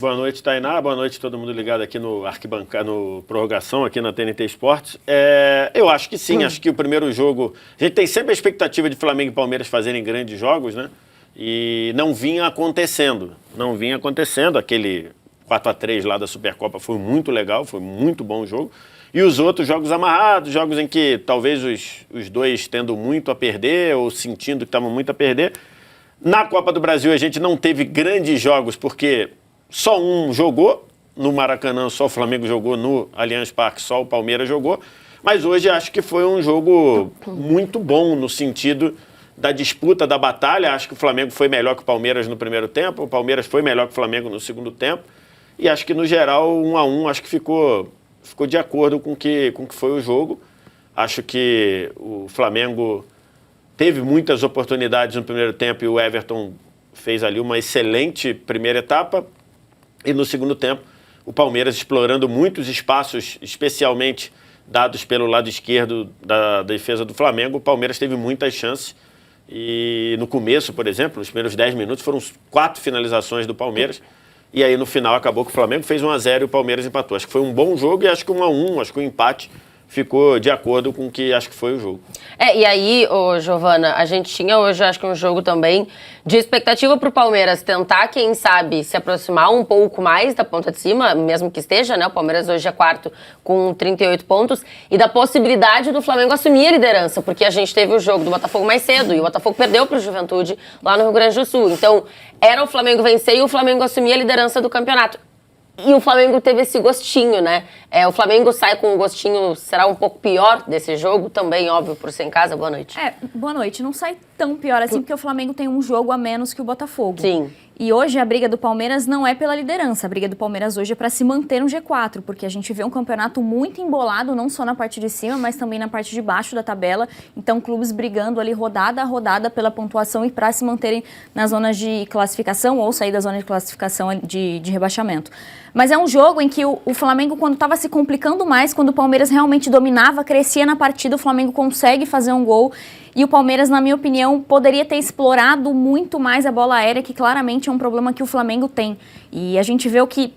Boa noite, Tainá. Boa noite, todo mundo ligado aqui no Arquibancada, no Prorrogação, aqui na TNT Esportes. Eu acho que sim, acho que o primeiro jogo... A gente tem sempre a expectativa de Flamengo e Palmeiras fazerem grandes jogos, né? E não vinha acontecendo. Não vinha acontecendo. Aquele 4-3 lá da Supercopa foi muito legal, foi muito bom o jogo. E os outros jogos amarrados, jogos em que talvez os dois tendo muito a perder ou sentindo que estavam muito a perder. Na Copa do Brasil a gente não teve grandes jogos porque... Só um jogou, no Maracanã só o Flamengo jogou, no Allianz Parque só o Palmeiras jogou, mas hoje acho que foi um jogo muito bom no sentido da disputa, da batalha. Acho que o Flamengo foi melhor que o Palmeiras no primeiro tempo, o Palmeiras foi melhor que o Flamengo no segundo tempo, e acho que no geral 1-1 acho que ficou de acordo com que foi o jogo. Acho que o Flamengo teve muitas oportunidades no primeiro tempo e o Everton fez ali uma excelente primeira etapa. E no segundo tempo, o Palmeiras explorando muitos espaços, especialmente dados pelo lado esquerdo da defesa do Flamengo. O Palmeiras teve muitas chances e no começo, por exemplo, nos primeiros 10 minutos, foram 4 finalizações do Palmeiras. E aí no final acabou que o Flamengo fez 1-0 e o Palmeiras empatou. Acho que foi um bom jogo e acho que 1-1, acho que o empate ficou de acordo com o que acho que foi o jogo. E aí, Giovana, a gente tinha hoje, acho que um jogo também de expectativa para o Palmeiras tentar, quem sabe, se aproximar um pouco mais da ponta de cima, mesmo que esteja, né? O Palmeiras hoje é quarto com 38 pontos, e da possibilidade do Flamengo assumir a liderança, porque a gente teve o jogo do Botafogo mais cedo, e o Botafogo perdeu para o Juventude lá no Rio Grande do Sul. Então, era o Flamengo vencer e o Flamengo assumir a liderança do campeonato. E o Flamengo teve esse gostinho, né? O Flamengo sai com um gostinho, será um pouco pior desse jogo, também, óbvio, por ser em casa. Boa noite. Boa noite. Não sai tão pior assim, porque o Flamengo tem um jogo a menos que o Botafogo. Sim. E hoje a briga do Palmeiras não é pela liderança. A briga do Palmeiras hoje é para se manter no G4, porque a gente vê um campeonato muito embolado, não só na parte de cima, mas também na parte de baixo da tabela. Então, clubes brigando ali rodada a rodada pela pontuação e para se manterem nas zonas de classificação ou sair da zona de classificação de rebaixamento. Mas é um jogo em que o Flamengo, quando estava se complicando mais, quando o Palmeiras realmente dominava, crescia na partida, o Flamengo consegue fazer um gol. E o Palmeiras, na minha opinião, poderia ter explorado muito mais a bola aérea, que claramente é um problema que o Flamengo tem. E a gente viu que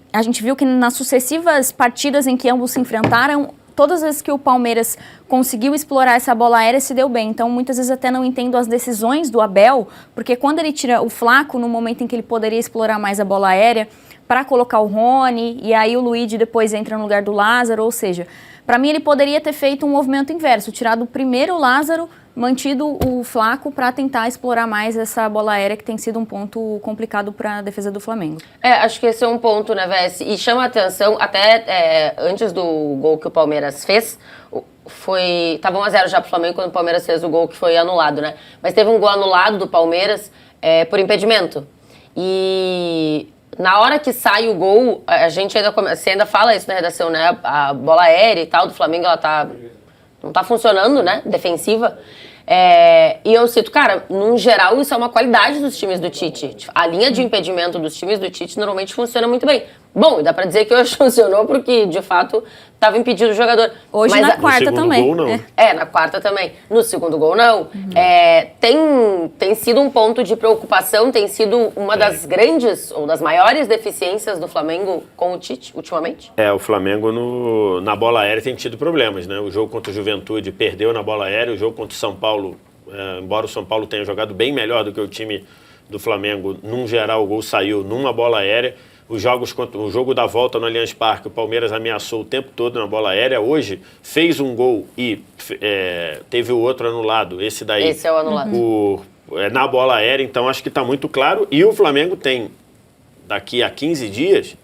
nas sucessivas partidas em que ambos se enfrentaram, todas as vezes que o Palmeiras conseguiu explorar essa bola aérea, se deu bem. Então, muitas vezes até não entendo as decisões do Abel, porque quando ele tira o Flaco, no momento em que ele poderia explorar mais a bola aérea, para colocar o Rony, e aí o Luigi depois entra no lugar do Lázaro, ou seja, para mim ele poderia ter feito um movimento inverso, tirado primeiro o Lázaro, mantido o Flaco para tentar explorar mais essa bola aérea, que tem sido um ponto complicado para a defesa do Flamengo. Acho que esse é um ponto, né, Vessi? E chama a atenção, até antes do gol que o Palmeiras fez, tava 1-0 já pro Flamengo quando o Palmeiras fez o gol que foi anulado, né? Mas teve um gol anulado do Palmeiras por impedimento. E na hora que sai o gol, a gente você ainda fala isso na redação, né? A bola aérea e tal do Flamengo, ela não tá funcionando, né? Defensiva. E eu cito, cara, num geral, isso é uma qualidade dos times do Tite. A linha de impedimento dos times do Tite normalmente funciona muito bem. Bom, e dá pra dizer que hoje funcionou porque, de fato, estava impedido o jogador. Hoje mas na quarta também. Gol, não. Na quarta também. No segundo gol, não. Tem sido um ponto de preocupação, tem sido uma das grandes ou das maiores deficiências do Flamengo com o Tite, ultimamente? O Flamengo na bola aérea tem tido problemas, né? O jogo contra o Juventude perdeu na bola aérea, o jogo contra o São Paulo, embora o São Paulo tenha jogado bem melhor do que o time do Flamengo, num geral o gol saiu numa bola aérea. O jogo da volta no Allianz Parque, o Palmeiras ameaçou o tempo todo na bola aérea. Hoje fez um gol e teve o outro anulado. Esse daí. Esse é o anulado. Na bola aérea, então acho que está muito claro. E o Flamengo tem, daqui a 15 dias,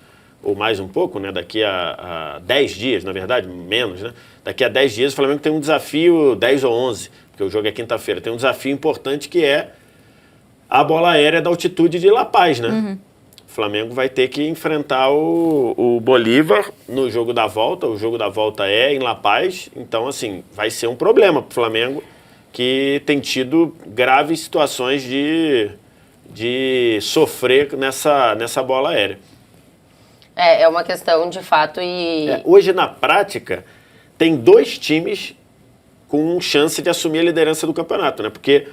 ou mais um pouco, né? Daqui a 10 dias, na verdade, menos, né? Daqui a 10 dias o Flamengo tem um desafio, 10 ou 11, porque o jogo é quinta-feira. Tem um desafio importante que é a bola aérea da altitude de La Paz, né? Uhum. O Flamengo vai ter que enfrentar o Bolívar no jogo da volta. O jogo da volta é em La Paz. Então, assim, vai ser um problema para o Flamengo, que tem tido graves situações de sofrer nessa bola aérea. É uma questão de fato Hoje, na prática, tem 2 times com chance de assumir a liderança do campeonato, né? Porque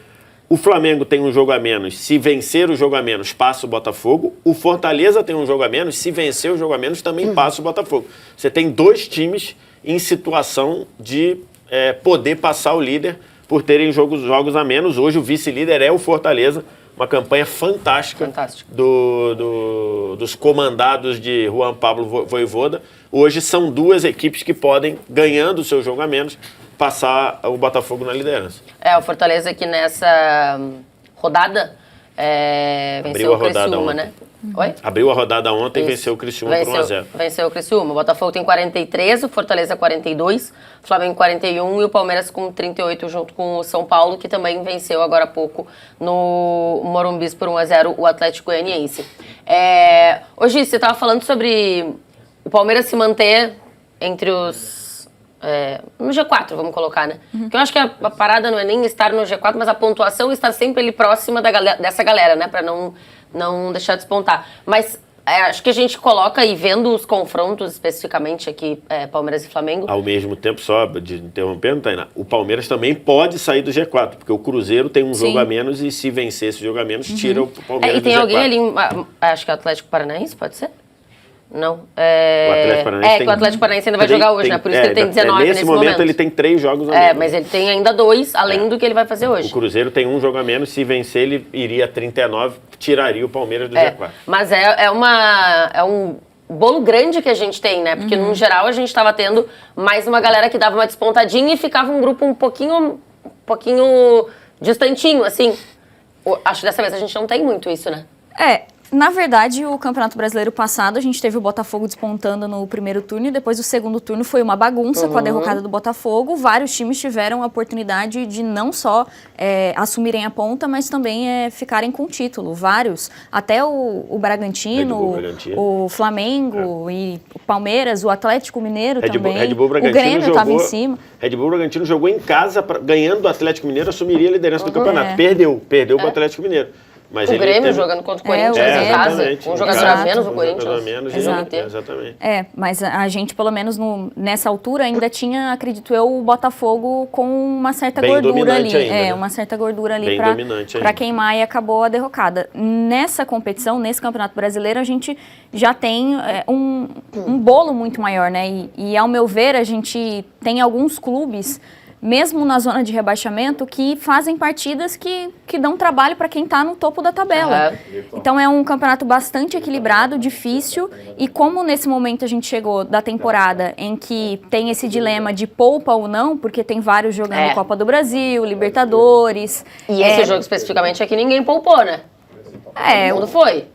O Flamengo tem um jogo a menos. Se vencer o jogo a menos, passa o Botafogo. O Fortaleza tem um jogo a menos. Se vencer o jogo a menos, também passa o Botafogo. Você tem 2 times em situação de poder passar o líder por terem jogos a menos. Hoje o vice-líder é o Fortaleza. Uma campanha fantástica dos comandados de Juan Pablo Vojvoda. Hoje são 2 equipes que podem, ganhando o seu jogo a menos, passar o Botafogo na liderança. O Fortaleza que nessa rodada venceu o Criciúma, né? Oi? Abriu a rodada ontem e venceu o Criciúma por 1-0. Venceu o Criciúma. O Botafogo tem 43, o Fortaleza 42, o Flamengo 41 e o Palmeiras com 38 junto com o São Paulo, que também venceu agora há pouco no Morumbi por 1-0 o Atlético Goianiense. Hoje você estava falando sobre o Palmeiras se manter entre os... no G4, vamos colocar, né? Porque eu acho que a parada não é nem estar no G4, mas a pontuação estar sempre ali próxima dessa galera, né? Pra não deixar despontar. Mas acho que a gente coloca, e vendo os confrontos especificamente aqui, Palmeiras e Flamengo... Ao mesmo tempo, só de interrompendo, Tainá, o Palmeiras também pode sair do G4, porque o Cruzeiro tem um jogo a menos e se vencer esse jogo a menos, tira o Palmeiras do G4. E tem alguém ali, acho que é o Atlético Paranaense, pode ser? Não. O Atlético Paranaense que o Atlético Paranaense ainda vai jogar hoje, né? Por isso que ele tem 19 nesse momento. Ele tem 3 jogos a menos. Mas ele tem ainda 2, além do que ele vai fazer hoje. O Cruzeiro tem um jogo a menos, se vencer ele iria a 39, tiraria o Palmeiras do G4. Mas é um bolo grande que a gente tem, né? Porque, no geral, a gente estava tendo mais uma galera que dava uma despontadinha e ficava um grupo um pouquinho distantinho, assim. Acho que dessa vez a gente não tem muito isso, né? Na verdade, o Campeonato Brasileiro passado, a gente teve o Botafogo despontando no primeiro turno e depois o segundo turno foi uma bagunça com a derrocada do Botafogo. Vários times tiveram a oportunidade de não só assumirem a ponta, mas também ficarem com o título. Vários. Até o Bragantino, o Flamengo e o Palmeiras, o Atlético Mineiro também. O Grêmio estava em cima. Red Bull Bragantino jogou em casa, ganhando do Atlético Mineiro, assumiria a liderança do campeonato. Perdeu pro Atlético Mineiro. Mas o Grêmio jogando contra o Corinthians em casa, um jogador a menos, o Corinthians. Exatamente. Mas a gente, pelo menos nessa altura, ainda tinha, acredito eu, o Botafogo com uma certa gordura ali. Ainda, né? Uma certa gordura ali para queimar, e acabou a derrocada. Nessa competição, nesse Campeonato Brasileiro, a gente já tem um bolo muito maior, né? E ao meu ver, a gente tem alguns clubes, mesmo na zona de rebaixamento, que fazem partidas que dão trabalho para quem está no topo da tabela. Então é um campeonato bastante equilibrado, difícil, e como nesse momento a gente chegou da temporada em que tem esse dilema de poupa ou não, porque tem vários jogando Copa do Brasil, Libertadores... E esse jogo especificamente é que ninguém poupou, né? Todo mundo foi.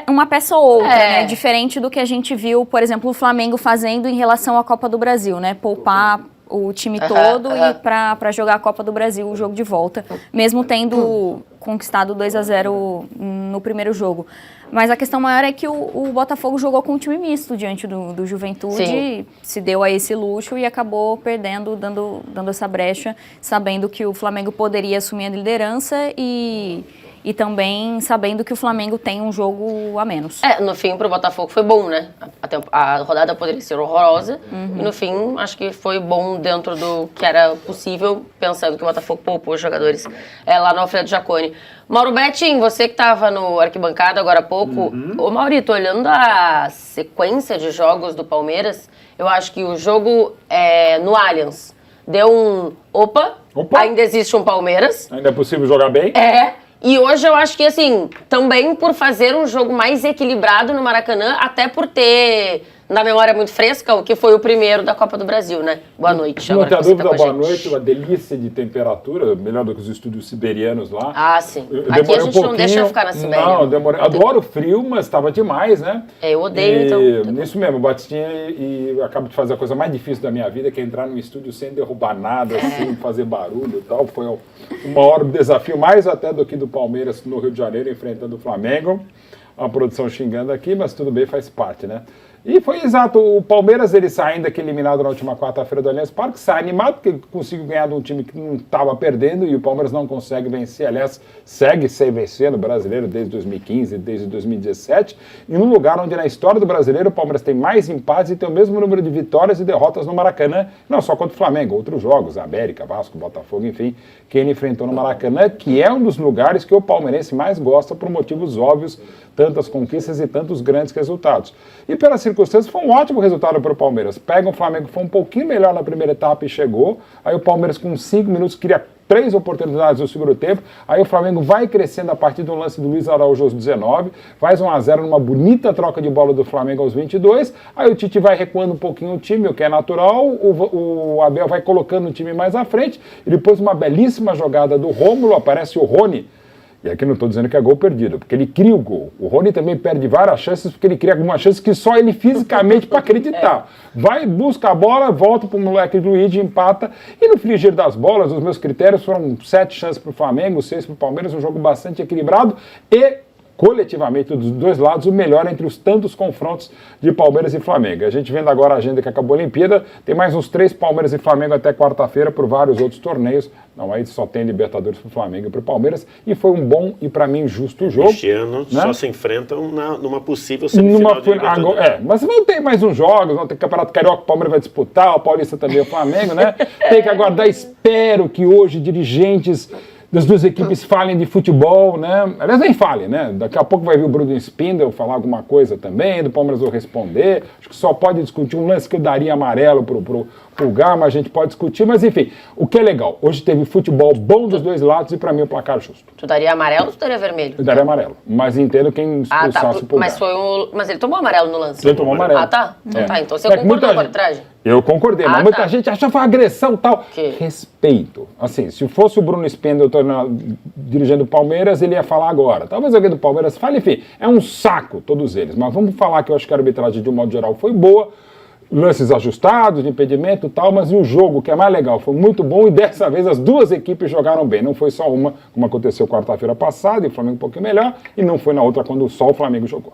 Uma peça ou outra, né? Diferente do que a gente viu, por exemplo, o Flamengo fazendo em relação à Copa do Brasil, né? Poupar o time todo e para jogar a Copa do Brasil, o jogo de volta, mesmo tendo conquistado 2-0 no primeiro jogo. Mas a questão maior é que o Botafogo jogou com um time misto diante do Juventude, se deu a esse luxo e acabou perdendo, dando essa brecha, sabendo que o Flamengo poderia assumir a liderança e também sabendo que o Flamengo tem um jogo a menos. No fim, pro Botafogo foi bom, né? A rodada poderia ser horrorosa, e no fim, acho que foi bom dentro do que era possível, pensando que o Botafogo poupou os jogadores lá no Alfredo Jaconi. Mauro Betting, você que estava no arquibancada agora há pouco, ô Maurito, olhando a sequência de jogos do Palmeiras, eu acho que o jogo no Allianz deu Opa, ainda existe um Palmeiras. Ainda é possível jogar bem? E hoje eu acho que, assim, também por fazer um jogo mais equilibrado no Maracanã, até por ter na memória muito fresca o que foi o primeiro da Copa do Brasil, né? Boa noite. Não tem dúvida, boa noite. Uma delícia de temperatura, melhor do que os estúdios siberianos lá. Sim. Aqui a gente não deixa ficar na Sibéria. Não, demorei. Adoro frio, mas estava demais, né? Eu odeio, então. Isso mesmo, Batistinha, e acabo de fazer a coisa mais difícil da minha vida, que é entrar num estúdio sem derrubar nada, sem fazer barulho e tal. Foi o maior desafio, mais até do que do Palmeiras no Rio de Janeiro, enfrentando o Flamengo. a produção xingando aqui, mas tudo bem, faz parte, né? E foi exato, o Palmeiras, ele sai ainda que eliminado na última quarta-feira do Allianz Parque, sai animado porque conseguiu ganhar de um time que não estava perdendo e o Palmeiras não consegue vencer, aliás, segue sem vencer no Brasileiro desde 2015, desde 2017, em um lugar onde na história do Brasileiro o Palmeiras tem mais empates e tem o mesmo número de vitórias e derrotas no Maracanã, não só contra o Flamengo, outros jogos, América, Vasco, Botafogo, enfim, que ele enfrentou no Maracanã, que é um dos lugares que o palmeirense mais gosta por motivos óbvios, tantas conquistas e tantos grandes resultados. E pelas circunstâncias foi um ótimo resultado para o Palmeiras. Pega o Flamengo, foi um pouquinho melhor na primeira etapa e chegou, aí o Palmeiras com 5 minutos cria 3 oportunidades no segundo tempo, aí o Flamengo vai crescendo a partir do lance do Luiz Araújo aos 19, faz 1-0 numa bonita troca de bola do Flamengo aos 22, aí o Tite vai recuando um pouquinho o time, o que é natural, o Abel vai colocando o time mais à frente, e depois uma belíssima jogada do Rômulo, aparece o Rony, e aqui não estou dizendo que é gol perdido, porque ele cria o gol. O Rony também perde várias chances, porque ele cria algumas chances que só ele fisicamente para acreditar. Vai, busca a bola, volta para o moleque Luigi, empata. E no frigir das bolas, os meus critérios foram 7 chances para o Flamengo, 6 para o Palmeiras, um jogo bastante equilibrado e coletivamente dos dois lados, o melhor entre os tantos confrontos de Palmeiras e Flamengo. A gente vendo agora a agenda que acabou a Olimpíada, tem mais uns 3 Palmeiras e Flamengo até quarta-feira por vários outros torneios. Não, aí só tem Libertadores para o Flamengo e para o Palmeiras. E foi um bom e, para mim, justo jogo. Este ano, né? Só se enfrentam numa possível semifinal de Libertadores. Mas não tem mais uns jogos, não tem Campeonato Carioca, o Palmeiras vai disputar, o Paulista também, o Flamengo, né? Tem que aguardar, espero que hoje dirigentes das duas equipes falem de futebol, né? Aliás, nem falem, né? Daqui a pouco vai vir o Bruno Spindel falar alguma coisa também, do Palmeiras vou responder. Acho que só pode discutir um lance que eu daria amarelo pro Gama, a gente pode discutir, mas enfim, o que é legal, hoje teve futebol bom dos dois lados e pra mim o placar justo. Tu daria amarelo ou tu daria vermelho? Eu daria amarelo, mas entendo quem expulsasse o Pulgar. Mas ele tomou amarelo no lance. Ele tomou amarelo. Ah, tá? É. Tá, então você concordou com a arbitragem? Eu concordei, mas muita gente achou que foi agressão e tal. Que? Respeito. Assim, se fosse o Bruno Spindel dirigindo o Palmeiras, ele ia falar agora. Talvez alguém do Palmeiras fale, enfim, é um saco todos eles. Mas vamos falar que eu acho que a arbitragem, de um modo geral, foi boa. Lances ajustados, de impedimento e tal, mas o jogo, que é mais legal, foi muito bom e dessa vez as duas equipes jogaram bem. Não foi só uma, como aconteceu quarta-feira passada, e o Flamengo um pouquinho melhor, e não foi na outra quando só o Flamengo jogou.